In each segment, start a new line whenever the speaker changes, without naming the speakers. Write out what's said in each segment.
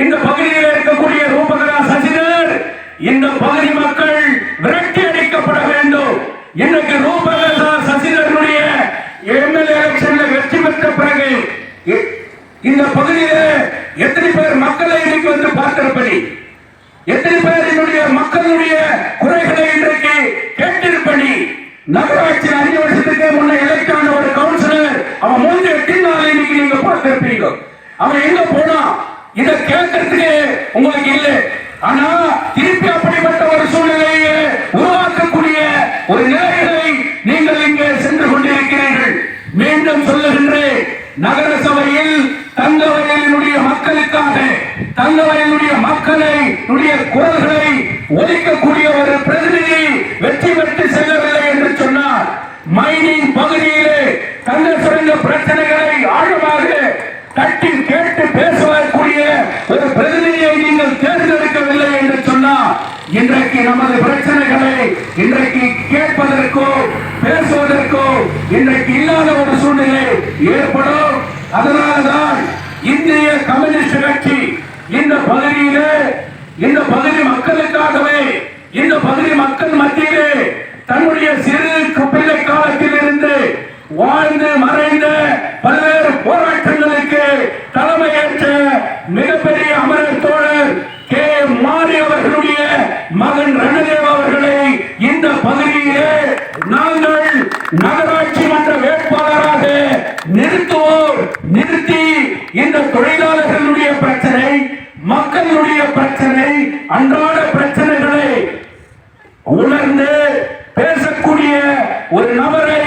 இந்த பகுதியில் இருக்கக்கூடிய ரூபகலா சசிதர் இந்த பகுதி மக்கள் விரட்டி அடிக்கப்பட வேண்டும். இன்னைக்கு ரூபகலா சசிதருடைய எம்எல்ஏ எலெக்ஷன்ல வெற்றி பெற்ற பிறகு இந்த பகுதியில எத்தனை பேர் மக்களை இன்னைக்கு வந்து பார்த்திருப்படி, எத்தனை பேர் என்னுடைய மக்களுடைய குறைகளை இன்றைக்கு கேட்டிருப்படி, நகராட்சி 5 வருஷத்துக்கு முன்ன எலெக்டான ஒரு கவுன்சிலர் அவன் மூன்று 8 நாள் இன்னைக்கு நீங்க பார்த்திருப்பீங்க. அவன் எங்க போனா இதை கேட்கறதுக்கு உங்களுக்கு இல்லை. ஆனா திருப்பி அப்படிப்பட்ட ஒரு சூழ்நிலையை உருவாக்கக்கூடிய ஒரு நிலைகளை நீங்கள் இங்கே சென்று கொண்டிருக்கிறீர்கள். மீண்டும் சொல்லுகின்றேன், நகர சபையில் தங்கவயலினுடைய மக்களுக்காக, தங்கவயலுடைய மக்களை குரல்களை ஒலிக்கக்கூடிய ஒரு பிரதிநிதி வெற்றி பெற்று செல்லவில்லை என்று சொன்னார். மைனிங் பகுதியிலே தங்க சுரங்க பிரச்சனைகளை ஆழமாக தட்டி கேட்டு பேசக்கூடிய ஒரு பிரதிநிதியை நீங்கள் தேர்ந்தெடுக்கவில்லை என்று சொன்னால் இன்றைக்கு நமது பிரச்சனைகளை இன்றைக்கு கேட்பதற்கோ பேசுவதற்கோ இன்றைக்கு இல்லாத ஒரு சூழ்நிலை ஏற்படும். அதனால்தான் இந்திய கம்யூனிஸ்ட் கட்சி இந்த பகுதியிலே, இந்த பகுதி மக்களுக்காகவே, இந்த பகுதி மக்கள் மத்தியிலே தன்னுடைய சிறு பிள்ளை காலத்தில் இருந்து வாழ்ந்து மறைந்த பல்வேறு போராட்டங்களுக்கு தலைமையேற்ற மிகப்பெரிய அமரர் தோழர் கே மாரி அவர்களுடைய மகன் ரணதேவ் அவர்களை இந்த பகுதியிலே நாங்கள் நகராட்சி மன்ற வேட்பாளராக நிறுத்துவோம். நிறுத்தி இந்த தொழிலாளர்களுடைய பிரச்சனை, மக்களுடைய பிரச்சனை, அன்றாட பிரச்சனைகளை உணர்ந்து பேசக்கூடிய ஒரு நபரை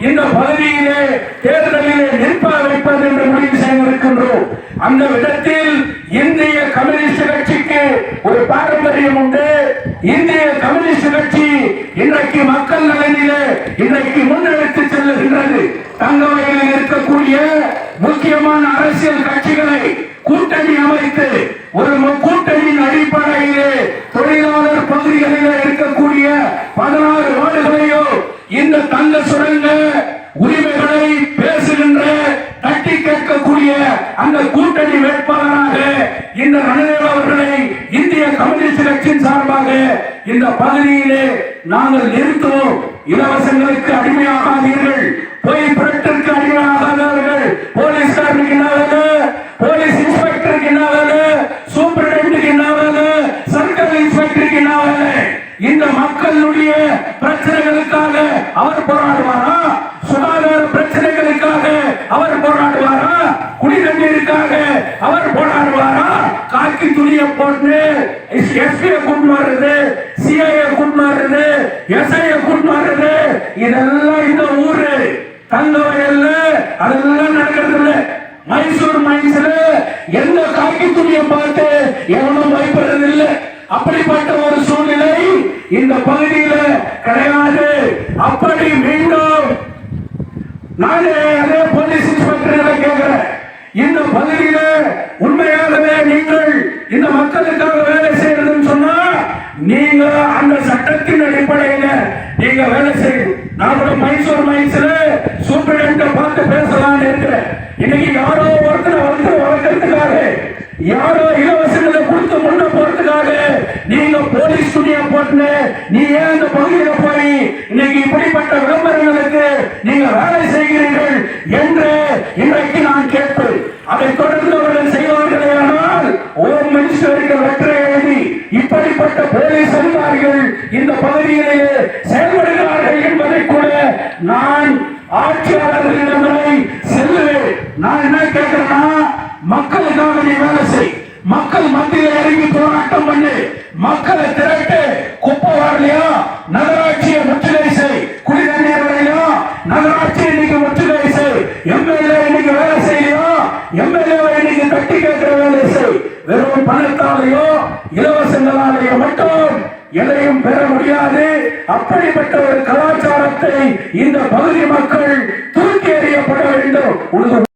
இந்த பகுதியிலே தேர்தலிலே நிற்ப வைப்பது என்று முடிவு செய்திருக்கின்றோம். அந்த விதத்தில் இந்திய கம்யூனிஸ்ட் கட்சிக்கு ஒரு பாரம்பரியம் உண்டு. இந்திய கம்யூனிஸ்ட் கட்சி இன்றைக்கு மக்கள் நலனிலே இன்றைக்கு முன்னெடுத்து செல்லுகின்றது. தங்கவயலில் இருக்கக்கூடிய முக்கியமான அரசியல் கட்சிகளை கூட்டணி அமைத்து ஒரு கூட்டணியின் அடிப்படையிலே தொழிலாளர் பகுதிகளில் இருக்கக்கூடிய 16 வார்டுகளையோ இந்த தங்க சுரங்க உரிமைகளை பேசுகின்ற, தட்டி கேட்கக்கூடிய அந்த கூட்டணி வேட்பாளராக இந்த ரணதேவ் அவர்களை இந்திய கம்யூனிஸ்ட் கட்சியின் சார்பாக இந்த பகுதியிலே நாங்கள் நிறுத்துவோம். இலவசங்களுக்கு அடிமையாகாதீர்கள், போய் புரட்டிற்கு அடிமையாகாதவர்கள், போலீஸ்காரனுக்கு என்ன வேலை, போலீஸ் இன்ஸ்பெக்டருக்கு என்ன வேலை, சூப்பரிண்டென்டென்ட்க்கு என்ன வேலை, சர்க்கிள் இன்ஸ்பெக்டருக்கு என்ன வேலை? இந்த மக்களுடைய பிரச்சனைகளுக்காக அவர் போராடுவாரா? சுகாதார பிரச்சனைகளுக்காக அவர் போராடுவாரா? குடிநீருக்காக அவர் போராடுவாரா? காக்கி துணியை போட்டு எஸ்பியை கூட்டு வர்றது, சிஐஏ கூட்டு வர்றது, எஸ்ஐஏ கூட்டு வர்றது, இதெல்லாம் இந்த ஊரு தங்கவயல்ல அதெல்லாம் நடக்கிறது இல்லை. மைசூர் மைன்ஸ்ல எந்த காக்கி துணியை பார்த்து எவனும் பயப்படுறது இல்லை. அப்படிப்பட்ட ஒரு சூழ்நிலை இந்த பகுதியில கிடையாது. அப்படி மீண்டும் நானே அதே போலீஸ் இன்ஸ்பெக்டர்களை கேட்கிறேன், இந்த பகுதியில உண்மையாகவே நீங்கள் இந்த மக்களுக்காக வேலை செய்யறதுன்னு சொன்னா நீங்க அந்த சட்டத்தின் அடிப்படையில நீங்க வேலை செய்யணும். நான் கூட மைசூர் மைன்ஸ்ல சூப்பரிண்டென்ட பார்த்து பேசலாம்னு இருக்கிறேன். இன்னைக்கு யாரோ ஒருத்தர் வளர்க்கறதுக்காக, யாரோ இலவசங்களை கொடுத்து முன்ன போறதுக்காக நீங்க போலீஸ் துணியை போட்டு நீ ஏன் இந்த பகுதியில போய் இன்னைக்கு இப்படிப்பட்ட விளம்பரங்களுக்கு நீங்க வேலை செய்கிறீர்கள் என்று இன்றைக்கு நான் கேட்பேன். அதை தொடர்ந்து அவர்கள் செய்வார்களே ஆனால் ஓம் மினிஸ்டருக்கு லெட்டர் எழுதி இப்படிப்பட்ட போலீஸ் அதிகாரிகள் இந்த பகுதியிலே செயல்படுகிறார்கள் என்பதை கூட நான் ஆட்சியாளர்களிடமே செல்லுவேன். நான் என்ன கேட்கிறேன்னா, மக்களுக்காக நீ வேலை செய், மக்கள் மத்தியில் இறங்கி போராட்டம் பண்ணு, மக்களை திரட்டு. குப்பை வரலையா நகராட்சியை முற்றுகை செய், குடிநீர் வரலையா நகராட்சி இன்னைக்கு முற்றுகை செய், எம்எல்ஏ இன்னைக்கு வேலை செய்யலையா எம்எல்ஏ இன்னைக்கு கட்டி கேட்கிற வேலை செய். வெறும் பணத்தாலேயோ ஏதோ இலவசங்களாலேயே மட்டும் எதையும் பெற முடியாது. அப்படிப்பட்ட ஒரு கலாச்சாரத்தை இந்த பகுதி மக்கள் தூக்கி எறியப்பட வேண்டும்.